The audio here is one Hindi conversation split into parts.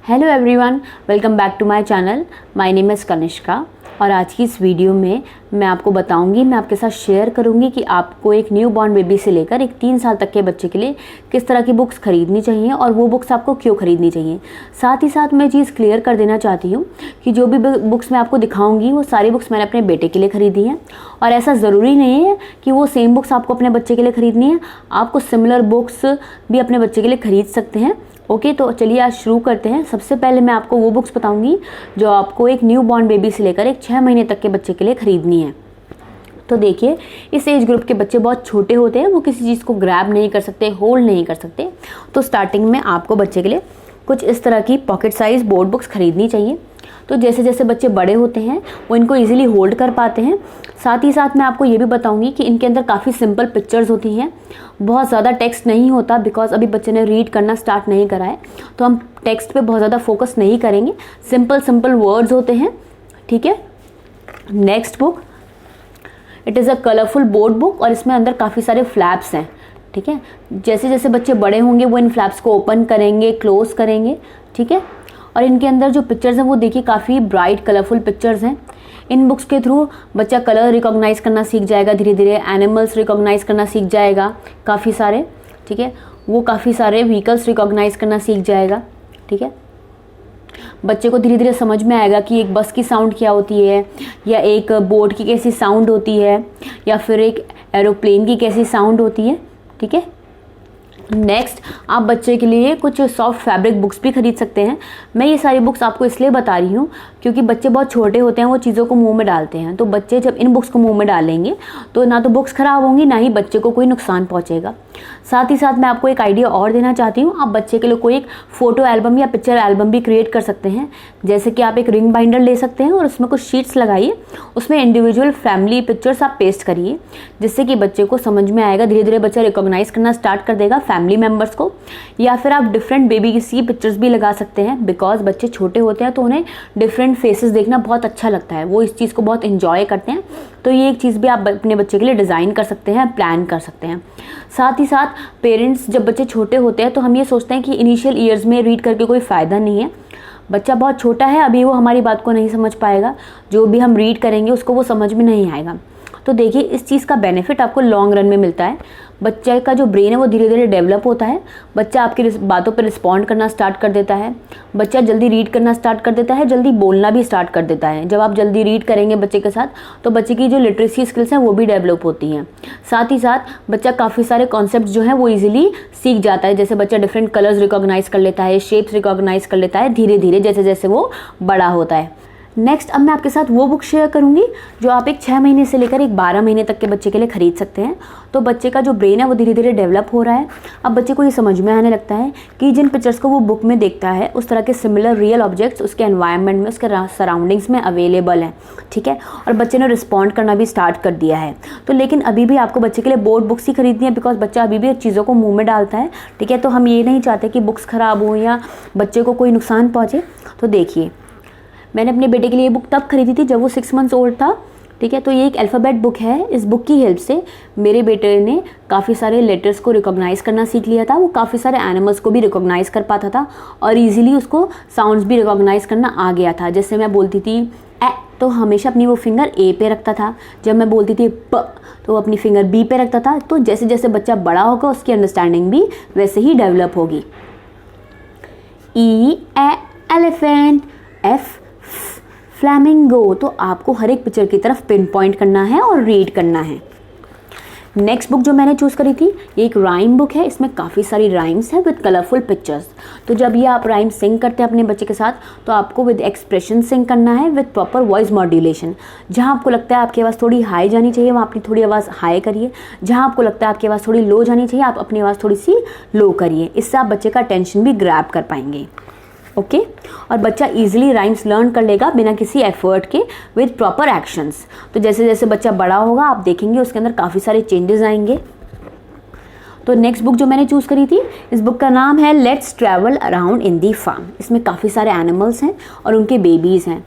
Hello everyone, welcome back to my channel. My name is Kanishka और आज की इस वीडियो में मैं आपको बताऊंगी, मैं आपके साथ शेयर करूंगी कि आपको एक न्यू बॉर्न बेबी से लेकर एक 3 साल तक के बच्चे के लिए किस तरह की बुक्स खरीदनी चाहिए और वो बुक्स आपको क्यों खरीदनी चाहिए। साथ ही साथ मैं चीज़ क्लियर कर देना चाहती हूँ कि जो भी बुक्स मैं आपको दिखाऊंगी वो सारी बुक्स मैंने अपने बेटे के लिए खरीदी हैं और ऐसा ज़रूरी नहीं है कि वो सेम बुक्स आपको अपने बच्चे के लिए खरीदनी है। आपको सिमिलर बुक्स भी अपने बच्चे के लिए खरीद सकते हैं। ओके, तो चलिए आज शुरू करते हैं। सबसे पहले मैं आपको वो बुक्स बताऊंगी जो आपको एक न्यू बॉर्न बेबी से लेकर एक 6 महीने तक के बच्चे के लिए खरीदनी है। तो देखिए, इस एज ग्रुप के बच्चे बहुत छोटे होते हैं, वो किसी चीज़ को ग्रैब नहीं कर सकते, होल्ड नहीं कर सकते। तो स्टार्टिंग में आपको बच्चे के लिए कुछ इस तरह की पॉकेट साइज बोर्ड बुक्स खरीदनी चाहिए। तो जैसे जैसे बच्चे बड़े होते हैं वो इनको इजीली होल्ड कर पाते हैं। साथ ही साथ मैं आपको ये भी बताऊंगी कि इनके अंदर काफ़ी सिंपल पिक्चर्स होती हैं, बहुत ज़्यादा टेक्स्ट नहीं होता, बिकॉज अभी बच्चे ने रीड करना स्टार्ट नहीं करा है, तो हम टेक्स्ट पे बहुत ज़्यादा फोकस नहीं करेंगे। सिंपल वर्ड्स होते हैं, ठीक है। Next book, it is a colourful board book और इसमें अंदर काफ़ी सारे फ्लैप्स हैं, ठीक है। जैसे जैसे बच्चे बड़े होंगे वो इन फ्लैप्स को ओपन करेंगे, क्लोज करेंगे, ठीक है। और इनके अंदर जो पिक्चर्स हैं वो देखिए काफ़ी ब्राइट कलरफुल पिक्चर्स हैं। इन बुक्स के थ्रू बच्चा कलर रिकॉग्नाइज करना सीख जाएगा, धीरे धीरे एनिमल्स रिकॉग्नाइज करना सीख जाएगा काफ़ी सारे, ठीक है। वो काफ़ी सारे व्हीकल्स रिकॉग्नाइज करना सीख जाएगा, ठीक है। बच्चे को धीरे धीरे समझ में आएगा कि एक बस की साउंड क्या होती है, या एक बोट की कैसी साउंड होती है, या फिर एक एरोप्लेन की कैसी साउंड होती है, ठीक है। नेक्स्ट, आप बच्चे के लिए कुछ सॉफ्ट फैब्रिक बुक्स भी खरीद सकते हैं। मैं ये सारी बुक्स आपको इसलिए बता रही हूँ क्योंकि बच्चे बहुत छोटे होते हैं, वो चीज़ों को मुंह में डालते हैं। तो बच्चे जब इन बुक्स को मुंह में डालेंगे तो ना तो बुक्स ख़राब होंगी, ना ही बच्चे को कोई नुकसान पहुँचेगा। साथ ही साथ मैं आपको एक आइडिया और देना चाहती हूँ, आप बच्चे के लिए कोई एक फ़ोटो एल्बम या पिक्चर एल्बम भी क्रिएट कर सकते हैं। जैसे कि आप एक रिंग बाइंडर ले सकते हैं और उसमें कुछ शीट्स लगाइए, उसमें इंडिविजुअल फैमिली पिक्चर्स आप पेस्ट करिए, जिससे कि बच्चे को समझ में आएगा। धीरे धीरे बच्चा रिकॉग्नाइज करना स्टार्ट कर देगा फैमिली मेम्बर्स को। या फिर आप डिफरेंट बेबी की पिक्चर्स भी लगा सकते हैं, बिकॉज बच्चे छोटे होते हैं तो उन्हें डिफरेंट फेसेस देखना बहुत अच्छा लगता है, वो इस चीज़ को बहुत इंजॉय करते हैं। तो ये एक चीज़ भी आप अपने बच्चे के लिए डिज़ाइन कर सकते हैं, प्लान कर सकते हैं। साथ ही साथ पेरेंट्स, जब बच्चे छोटे होते हैं तो हम ये सोचते हैं कि इनिशियल ईयर्स में रीड करके कोई फ़ायदा नहीं है, बच्चा बहुत छोटा है, अभी वो हमारी बात को नहीं समझ पाएगा, जो भी हम रीड करेंगे उसको वो समझ में नहीं आएगा। तो देखिए, इस चीज़ का बेनिफिट आपको लॉन्ग रन में मिलता है। बच्चे का जो ब्रेन है वो धीरे धीरे डेवलप होता है, बच्चा आपकी बातों पर रिस्पॉन्ड करना स्टार्ट कर देता है, बच्चा जल्दी रीड करना स्टार्ट कर देता है, जल्दी बोलना भी स्टार्ट कर देता है। जब आप जल्दी रीड करेंगे बच्चे के साथ तो बच्चे की जो लिटरेसी स्किल्स हैं वो भी डेवलप होती हैं। साथ ही साथ बच्चा काफ़ी सारे कॉन्सेप्ट जो हैं वो ईजिली सीख जाता है। जैसे बच्चा डिफरेंट कलर्स रिकॉग्नाइज कर लेता है, शेप्स रिकॉग्नाइज कर लेता है धीरे धीरे, जैसे जैसे वो बड़ा होता है। नेक्स्ट, अब मैं आपके साथ वो बुक शेयर करूंगी जो आप एक 6 महीने से लेकर एक 12 महीने तक के बच्चे के लिए खरीद सकते हैं। तो बच्चे का जो ब्रेन है वो धीरे धीरे डेवलप हो रहा है। अब बच्चे को ये समझ में आने लगता है कि जिन पिक्चर्स को वो बुक में देखता है उस तरह के सिमिलर रियल ऑब्जेक्ट्स उसके एनवायरनमेंट में, उसके सराउंडिंग्स में अवेलेबल हैं, ठीक है। और बच्चे ने रिस्पॉन्ड करना भी स्टार्ट कर दिया है। तो लेकिन अभी भी आपको बच्चे के लिए बोर्ड बुक्स ही खरीदनी है, बिकॉज बच्चा अभी भी चीज़ों को मुँह में डालता है, ठीक है। तो हम ये नहीं चाहते कि बुक्स ख़राब हो या बच्चे को कोई नुकसान पहुँचे। तो देखिए, मैंने अपने बेटे के लिए बुक तब खरीदी थी जब वो 6 मंथ्स ओल्ड था, ठीक है। तो ये एक अल्फ़ाबेट बुक है। इस बुक की हेल्प से मेरे बेटे ने काफ़ी सारे लेटर्स को रिकॉग्नाइज करना सीख लिया था, वो काफ़ी सारे एनिमल्स को भी रिकॉग्नाइज कर पाता था और ईजिली उसको साउंड्स भी रिकॉग्नाइज करना आ गया था। जैसे मैं बोलती थी ए, तो हमेशा अपनी वो फिंगर ए पे रखता था। जब मैं बोलती थी प, तो वो अपनी फिंगर बी पे रखता था। तो जैसे जैसे बच्चा बड़ा होगा उसकी अंडरस्टैंडिंग भी वैसे ही डेवलप होगी। ई एलिफेंट, एफ फ्लैमिंगो। तो आपको हर एक पिक्चर की तरफ पिन पॉइंट करना है और रीड करना है। नेक्स्ट बुक जो मैंने चूज़ करी थी ये एक राइम बुक है। इसमें काफ़ी सारी राइम्स हैं विद कलरफुल पिक्चर्स। तो जब ये आप राइम सिंग करते हैं अपने बच्चे के साथ तो आपको विद एक्सप्रेशन सिंग करना है, विद प्रॉपर वॉइस मॉड्यूलेशन। जहाँ आपको लगता है आपकी आवाज़ थोड़ी हाई जानी चाहिए वहाँ अपनी थोड़ी आवाज़ हाई करिए, जहाँ आपको लगता है आपकी आवाज़ थोड़ी लो जानी चाहिए आप अपनी आवाज़ थोड़ी सी लो करिए। इससे आप बच्चे का अटेंशन भी ग्रैब कर पाएंगे, ओके। और बच्चा इजीली राइम्स लर्न कर लेगा बिना किसी एफर्ट के, विद प्रॉपर एक्शंस। तो जैसे जैसे बच्चा बड़ा होगा आप देखेंगे उसके अंदर काफ़ी सारे चेंजेस आएंगे। तो नेक्स्ट बुक जो मैंने चूज़ करी थी, इस बुक का नाम है let's travel around in the farm. इसमें काफ़ी सारे एनिमल्स हैं और उनके बेबीज़ हैं।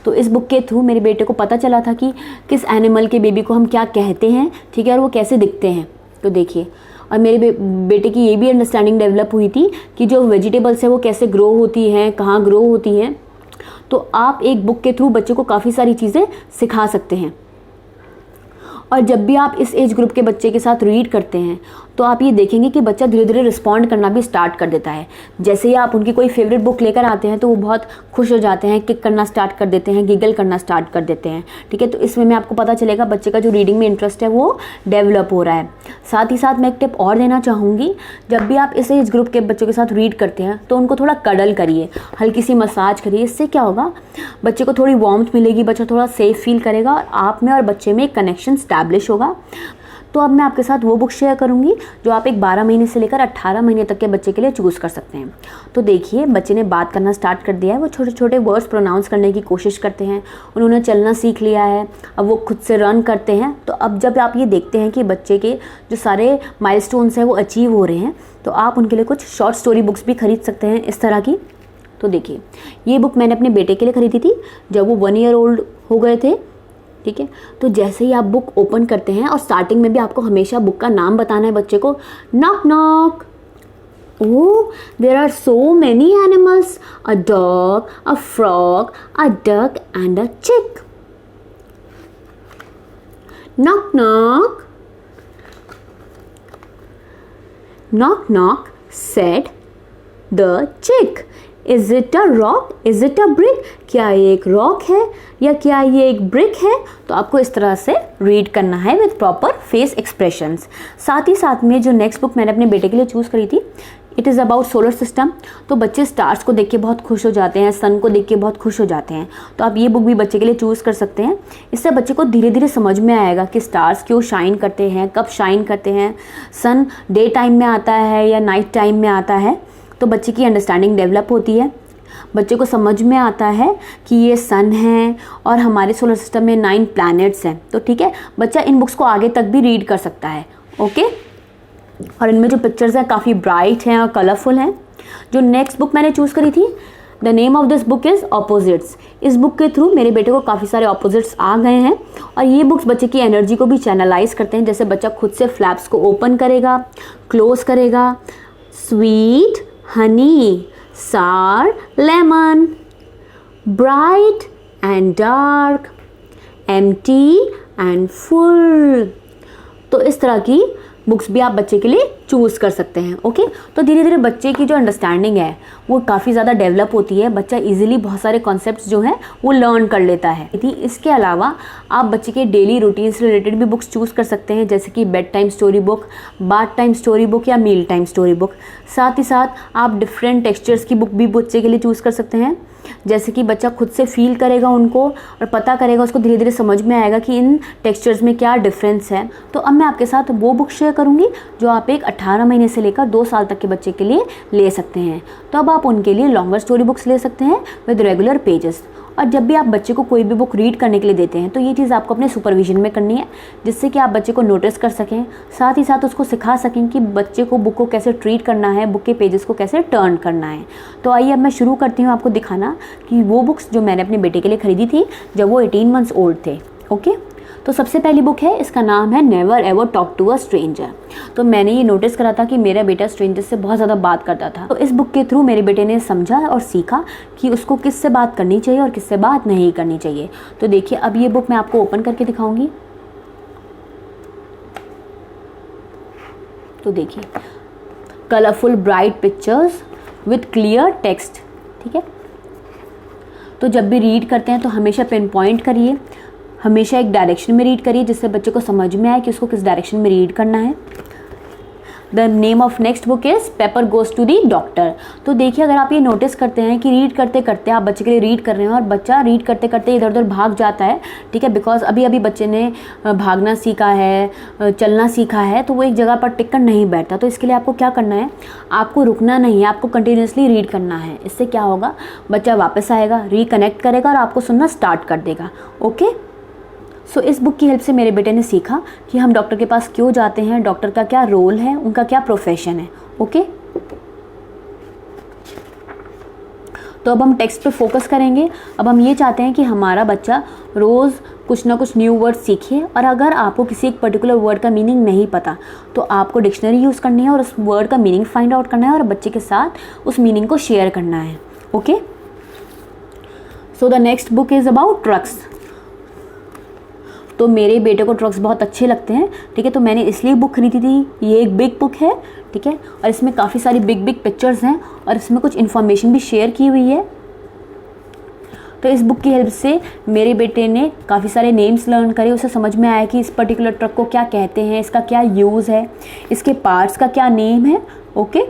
तो इस बुक के थ्रू मेरे बेटे को पता चला था कि किस एनिमल के बेबी को हम क्या कहते हैं, ठीक है, और वो कैसे दिखते हैं। तो देखिए, और मेरे बेटे की ये भी अंडरस्टैंडिंग डेवलप हुई थी कि जो वेजिटेबल्स है वो कैसे ग्रो होती हैं, कहाँ ग्रो होती हैं। तो आप एक बुक के थ्रू बच्चे को काफ़ी सारी चीज़ें सिखा सकते हैं। और जब भी आप इस एज ग्रुप के बच्चे के साथ रीड करते हैं तो आप ये देखेंगे कि बच्चा धीरे धीरे रिस्पॉन्ड करना भी स्टार्ट कर देता है। जैसे ही आप उनकी कोई फेवरेट बुक लेकर आते हैं तो वो बहुत खुश हो जाते हैं, किक करना स्टार्ट कर देते हैं, गिगल करना स्टार्ट कर देते हैं। ठीक है, तो इसमें में आपको पता चलेगा बच्चे का जो रीडिंग में इंटरेस्ट है वो डेवलप हो रहा है। साथ ही साथ मैं एक टिप और देना चाहूँगी, जब भी आप इस एज ग्रुप के बच्चों के साथ रीड करते हैं तो उनको थोड़ा कडल करिए, हल्की सी मसाज करिए। इससे क्या होगा, बच्चे को थोड़ी वार्मथ मिलेगी, बच्चा थोड़ा सेफ फील करेगा और आप में और बच्चे में एक कनेक्शन स्टैब्लिश होगा। तो अब मैं आपके साथ वो बुक शेयर करूंगी जो आप एक 12 महीने से लेकर 18 महीने तक के बच्चे के लिए चूज़ कर सकते हैं। तो देखिए, बच्चे ने बात करना स्टार्ट कर दिया है, वो छोटे छोटे वर्ड्स प्रोनाउंस करने की कोशिश करते हैं, उन्होंने चलना सीख लिया है, अब वो खुद से रन करते हैं। तो अब जब आप ये देखते हैं कि बच्चे के जो सारे माइलस्टोन्स हैं वो अचीव हो रहे हैं, तो आप उनके लिए कुछ शॉर्ट स्टोरी बुक्स भी खरीद सकते हैं इस तरह की। तो देखिए, ये बुक मैंने अपने बेटे के लिए खरीदी थी जब वो 1 ईयर ओल्ड हो गए थे। ठीक है, तो जैसे ही आप बुक ओपन करते हैं, और स्टार्टिंग में भी आपको हमेशा बुक का नाम बताना है बच्चे को, knock knock. Oh, there are so many animals, a dog, a frog, a duck and a chick. Knock knock. Knock knock, said the chick. Is it a rock? Is it a brick? क्या ये एक रॉक है या क्या ये एक ब्रिक है? तो आपको इस तरह से रीड करना है विद प्रॉपर फेस एक्सप्रेशंस। साथ ही साथ में जो नेक्स्ट बुक मैंने अपने बेटे के लिए चूज़ करी थी, it is about solar system. तो बच्चे स्टार्स को देख के बहुत खुश हो जाते हैं, सन को देख के बहुत खुश हो जाते हैं। तो आप ये बुक भी बच्चे के लिए चूज़ कर सकते हैं। इससे बच्चे को धीरे धीरे समझ में आएगा कि स्टार्स क्यों शाइन करते हैं, कब शाइन करते हैं, सन डे टाइम में आता है या नाइट टाइम में आता है। तो बच्चे की अंडरस्टैंडिंग डेवलप होती है, बच्चे को समझ में आता है कि ये सन है और हमारे सोलर सिस्टम में 9 प्लैनेट्स हैं। तो ठीक है, बच्चा इन बुक्स को आगे तक भी रीड कर सकता है। ओके, और इनमें जो पिक्चर्स हैं काफ़ी ब्राइट हैं और कलरफुल हैं। जो नेक्स्ट बुक मैंने चूज़ करी थी, the name of this book is opposites. इस बुक के थ्रू मेरे बेटे को काफ़ी सारे ऑपोजिट्स आ गए हैं और ये बुक्स बच्चे की एनर्जी को भी चैनलाइज करते हैं। जैसे बच्चा खुद से फ्लैप्स को ओपन करेगा, क्लोज करेगा। Sweet, Honey, sour, lemon, bright and dark, empty and full। तो इस तरह की बुक्स भी आप बच्चे के लिए चूज़ कर सकते हैं। ओके, तो धीरे धीरे बच्चे की जो अंडरस्टैंडिंग है वो काफ़ी ज़्यादा डेवलप होती है। बच्चा इजीली बहुत सारे कॉन्सेप्ट्स जो हैं वो लर्न कर लेता है। इसके अलावा आप बच्चे के डेली रूटीन से रिलेटेड भी बुक्स चूज़ कर सकते हैं, जैसे कि bed time story book, bath time story book या मील टाइम स्टोरी बुक। साथ ही साथ आप डिफरेंट टेक्सचर्स की बुक भी बच्चे के लिए चूज़ कर सकते हैं, जैसे कि बच्चा खुद से फील करेगा उनको और पता करेगा, उसको धीरे धीरे समझ में आएगा कि इन टेक्सचर्स में क्या डिफरेंस है। तो अब मैं आपके साथ वो बुक शेयर करूंगी जो आप एक 18 महीने से लेकर 2 साल तक के बच्चे के लिए ले सकते हैं। तो अब आप उनके लिए लॉन्गर स्टोरी बुक्स ले सकते हैं विद रेगुलर पेजेस। और जब भी आप बच्चे को कोई भी बुक रीड करने के लिए देते हैं तो ये चीज़ आपको अपने सुपरविजन में करनी है, जिससे कि आप बच्चे को नोटिस कर सकें, साथ ही साथ उसको सिखा सकें कि बच्चे को बुक को कैसे ट्रीट करना है, बुक के पेजेस को कैसे टर्न करना है। तो आइए अब मैं शुरू करती हूँ आपको दिखाना कि वो बुक्स जो मैंने अपने बेटे के लिए खरीदी थी जब वो 18 मंथ्स ओल्ड थे। ओके, तो सबसे पहली बुक है, इसका नाम है never ever talk to a stranger. तो मैंने ये नोटिस करा था कि मेरा बेटा स्ट्रेंजर से बहुत ज़्यादा बात करता था। तो इस बुक के थ्रू मेरे बेटे ने समझा और सीखा कि उसको किससे बात करनी चाहिए और किससे बात नहीं करनी चाहिए। तो देखिए, अब ये बुक मैं आपको ओपन करके दिखाऊंगी। तो देखिए, colourful bright pictures with clear text. ठीक है, तो जब भी रीड करते हैं तो हमेशा पिन पॉइंट करिए, हमेशा एक डायरेक्शन में रीड करिए जिससे बच्चे को समझ में आए कि उसको किस डायरेक्शन में रीड करना है। The name of next book is paper goes to the doctor. तो देखिए, अगर आप ये नोटिस करते हैं कि रीड करते करते आप बच्चे के लिए रीड कर रहे हैं और बच्चा रीड करते करते इधर उधर भाग जाता है, ठीक है, बिकॉज अभी अभी बच्चे ने भागना सीखा है, चलना सीखा है, तो वो एक जगह पर टिक कर नहीं बैठता। तो इसके लिए आपको क्या करना है, आपको रुकना नहीं है, आपको कंटिन्यूसली रीड करना है। इससे क्या होगा, बच्चा वापस आएगा, रिकनेक्ट करेगा और आपको सुनना स्टार्ट कर देगा। ओके, सो इस बुक की हेल्प से मेरे बेटे ने सीखा कि हम डॉक्टर के पास क्यों जाते हैं, डॉक्टर का क्या रोल है, उनका क्या प्रोफेशन है। ओके, तो अब हम टेक्स्ट पे फोकस करेंगे। अब हम ये चाहते हैं कि हमारा बच्चा रोज़ कुछ ना कुछ न्यू वर्ड सीखिए। और अगर आपको किसी एक पर्टिकुलर वर्ड का मीनिंग नहीं पता तो आपको डिक्शनरी यूज़ करनी है और उस वर्ड का मीनिंग फाइंड आउट करना है और बच्चे के साथ उस मीनिंग को शेयर करना है। Okay, so the next book is about trucks. तो मेरे बेटे को ट्रक्स बहुत अच्छे लगते हैं, ठीक है, तो मैंने इसलिए बुक खरीदी थी। ये एक बिग बुक है, ठीक है, और इसमें काफ़ी सारी बिग बिग पिक्चर्स हैं और इसमें कुछ इन्फॉर्मेशन भी शेयर की हुई है। तो इस बुक की हेल्प से मेरे बेटे ने काफ़ी सारे नेम्स लर्न करे, उसे समझ में आया कि इस पर्टिकुलर ट्रक को क्या कहते हैं, इसका क्या यूज़ है, इसके पार्ट्स का क्या नेम है। ओके,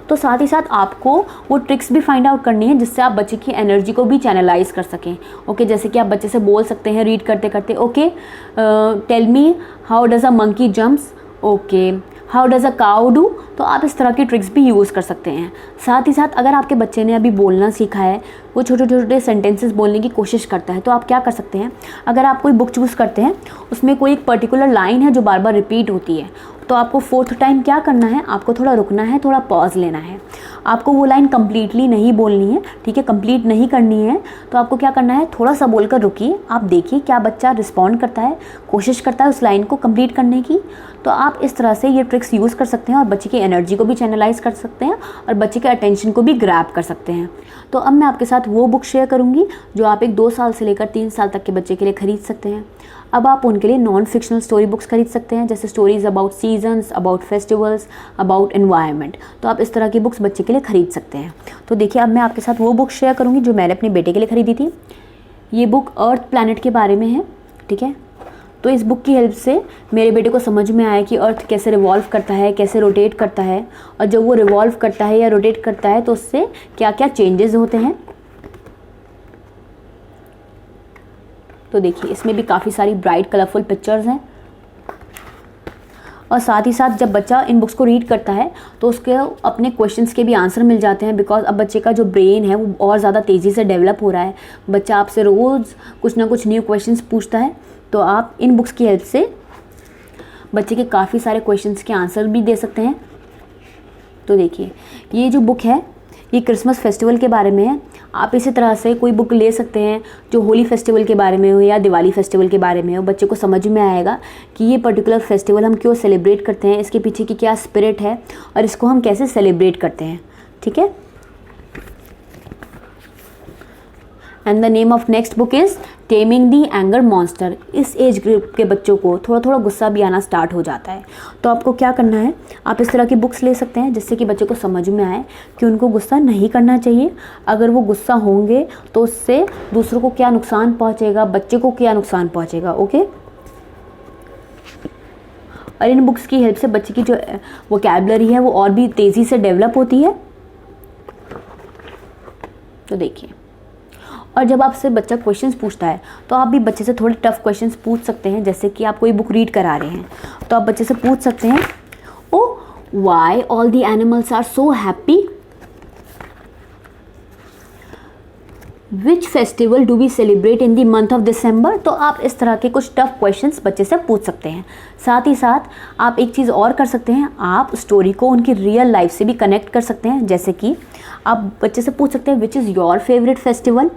तो साथ ही साथ आपको वो ट्रिक्स भी फाइंड आउट करनी है जिससे आप बच्चे की एनर्जी को भी चैनलाइज कर सकें। ओके, जैसे कि आप बच्चे से बोल सकते हैं रीड करते करते, okay tell me how does a monkey jumps, okay how does a cow do. तो आप इस तरह की ट्रिक्स भी यूज़ कर सकते हैं। साथ ही साथ अगर आपके बच्चे ने अभी बोलना सीखा है, वो छोटे छोटे सेंटेंसेस बोलने की कोशिश करता है, तो आप क्या कर सकते हैं, अगर आप कोई बुक चूज़ करते हैं उसमें कोई एक पर्टिकुलर लाइन है जो बार बार रिपीट होती है, तो आपको 4th टाइम क्या करना है, आपको थोड़ा रुकना है, थोड़ा पॉज लेना है। आपको वो लाइन कंप्लीटली नहीं बोलनी है, ठीक है, कंप्लीट नहीं करनी है, तो आपको क्या करना है, थोड़ा सा बोलकर रुकिए, आप देखिए क्या बच्चा रिस्पॉन्ड करता है, कोशिश करता है उस लाइन को कंप्लीट करने की। तो आप इस तरह से ये ट्रिक्स यूज़ कर सकते हैं और बच्चे की एनर्जी को भी चैनलाइज कर सकते हैं और बच्चे के अटेंशन को भी ग्रैब कर सकते हैं। तो अब मैं आपके साथ वो बुक शेयर करूँगी जो आप एक 2 साल से लेकर 3 साल तक के बच्चे के लिए खरीद सकते हैं। अब आप उनके लिए नॉन फिक्शनल स्टोरी बुक्स खरीद सकते हैं, जैसे stories about seasons, about festivals, about environment. तो आप इस तरह की बुक्स बच्चे के लिए खरीद सकते हैं। तो देखिए, अब मैं आपके साथ वो बुक शेयर करूँगी जो मैंने अपने बेटे के लिए खरीदी थी। ये बुक अर्थ प्लैनेट के बारे में है, ठीक है। तो इस बुक की हेल्प से मेरे बेटे को समझ में आया कि अर्थ कैसे रिवॉल्व करता है, कैसे रोटेट करता है, और जब वो रिवॉल्व करता है या रोटेट करता है तो उससे क्या क्या चेंजेस होते हैं। तो देखिए, इसमें भी काफ़ी सारी ब्राइट कलरफुल पिक्चर्स हैं। और साथ ही साथ जब बच्चा इन बुक्स को रीड करता है तो उसके अपने क्वेश्चंस के भी आंसर मिल जाते हैं, बिकॉज अब बच्चे का जो ब्रेन है वो और ज़्यादा तेज़ी से डेवलप हो रहा है। बच्चा आपसे रोज़ कुछ ना कुछ न्यू क्वेश्चंस पूछता है, तो आप इन बुक्स की हेल्प से बच्चे के काफ़ी सारे क्वेश्चंस के आंसर भी दे सकते हैं। तो देखिए, ये जो बुक है ये क्रिसमस फेस्टिवल के बारे में है। आप इसी तरह से कोई बुक ले सकते हैं जो होली फेस्टिवल के बारे में हो या दिवाली फेस्टिवल के बारे में हो। बच्चे को समझ में आएगा कि ये पर्टिकुलर फेस्टिवल हम क्यों सेलिब्रेट करते हैं, इसके पीछे की क्या स्पिरिट है और इसको हम कैसे सेलिब्रेट करते हैं, ठीक है। And the name of next book is taming the anger monster. इस एज ग्रुप के बच्चों को थोड़ा थोड़ा गुस्सा भी आना स्टार्ट हो जाता है, तो आपको क्या करना है, आप इस तरह की बुक्स ले सकते हैं जिससे कि बच्चे को समझ में आए कि उनको गुस्सा नहीं करना चाहिए। अगर वो गुस्सा होंगे तो उससे दूसरों को क्या नुकसान पहुंचेगा, बच्चे को क्या नुकसान पहुंचेगा। ओके, और इन बुक्स की हेल्प से बच्चे की जो वोकैबुलरी है वो और भी तेज़ी से डेवलप होती है। तो देखिए, और जब आपसे बच्चा क्वेश्चंस पूछता है तो आप भी बच्चे से थोड़े टफ क्वेश्चंस पूछ सकते हैं। जैसे कि आप कोई बुक रीड करा रहे हैं तो आप बच्चे से पूछ सकते हैं, oh why all the animals are so happy, which festival do we celebrate in the month of December. तो आप इस तरह के कुछ टफ क्वेश्चंस बच्चे से पूछ सकते हैं। साथ ही साथ आप एक चीज़ और कर सकते हैं, आप स्टोरी को उनकी रियल लाइफ से भी कनेक्ट कर सकते हैं। जैसे कि आप बच्चे से पूछ सकते हैं, which is your favourite festival.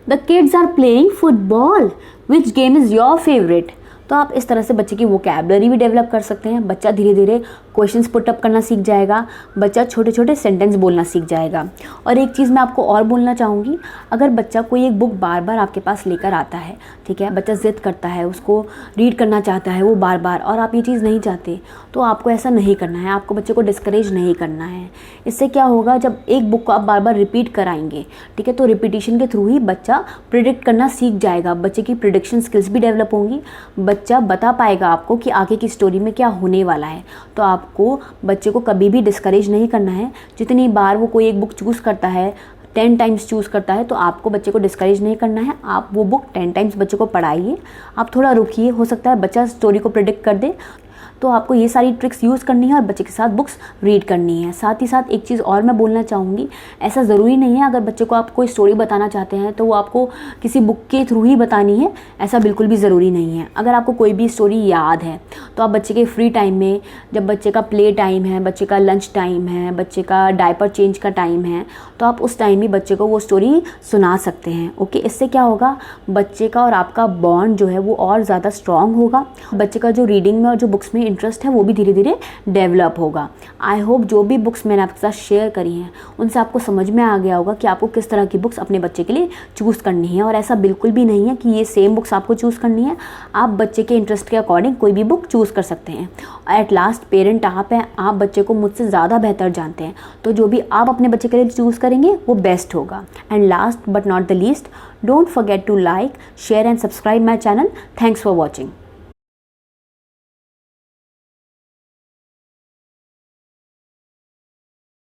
The kids are playing football. Which game is your favorite? तो आप इस तरह से बच्चे की वोकैबुलरी भी डेवलप कर सकते हैं। बच्चा धीरे धीरे क्वेश्चंस पुट अप करना सीख जाएगा, बच्चा छोटे छोटे सेंटेंस बोलना सीख जाएगा। और एक चीज़ मैं आपको और बोलना चाहूँगी, अगर बच्चा कोई एक बुक बार बार आपके पास लेकर आता है, ठीक है, बच्चा ज़िद करता है, उसको रीड करना चाहता है वो बार बार, और आप ये चीज़ नहीं चाहते, तो आपको ऐसा नहीं करना है, आपको बच्चे को डिस्करेज नहीं करना है। इससे क्या होगा, जब एक बुक को आप बार बार रिपीट कराएंगे, ठीक है, तो रिपीटिशन के थ्रू ही बच्चा प्रिडिक्ट करना सीख जाएगा, बच्चे की प्रिडिक्शन स्किल्स भी डेवलप होंगी, बच्चा बता पाएगा आपको कि आगे की स्टोरी में क्या होने वाला है। तो आपको बच्चे को कभी भी डिस्करेज नहीं करना है। जितनी बार वो कोई एक बुक चूज़ करता है, 10 टाइम्स चूज़ करता है, तो आपको बच्चे को डिस्करेज नहीं करना है। आप वो बुक 10 टाइम्स बच्चे को पढ़ाइए, आप थोड़ा रुकिए, हो सकता है बच्चा स्टोरी को प्रिडिक्ट कर दे, तो आपको ये सारी ट्रिक्स यूज़ करनी है और बच्चे के साथ बुक्स रीड करनी है। साथ ही साथ एक चीज़ और मैं बोलना चाहूँगी, ऐसा ज़रूरी नहीं है अगर बच्चे को आप कोई स्टोरी बताना चाहते हैं तो वो आपको किसी बुक के थ्रू ही बतानी है, ऐसा बिल्कुल भी ज़रूरी नहीं है। अगर आपको कोई भी स्टोरी याद है तो आप बच्चे के फ्री टाइम में, जब बच्चे का प्ले टाइम है, बच्चे का लंच टाइम है, बच्चे का डायपर चेंज का टाइम है, तो आप उस टाइम ही बच्चे को वो स्टोरी सुना सकते हैं। ओके, इससे क्या होगा, बच्चे का और आपका बॉन्ड जो है वो और ज़्यादा स्ट्रॉन्ग होगा। बच्चे का जो रीडिंग में और जो बुक्स में इंटरेस्ट है वो भी धीरे धीरे डेवलप होगा। आई होप जो भी बुक्स मैंने आपके साथ शेयर करी हैं उनसे आपको समझ में आ गया होगा कि आपको किस तरह की बुक्स अपने बच्चे के लिए चूज़ करनी है। और ऐसा बिल्कुल भी नहीं है कि ये सेम बुक्स आपको चूज़ करनी है, आप बच्चे के इंटरेस्ट के अकॉर्डिंग कोई भी बुक चूज़ कर सकते हैं। एट लास्ट पेरेंट आप हैं, आप बच्चे को मुझसे ज़्यादा बेहतर जानते हैं, तो जो भी आप अपने बच्चे के लिए चूज़ करेंगे वो बेस्ट होगा। And last but not the least, don't forget to like, share and subscribe my channel. Thanks for watching.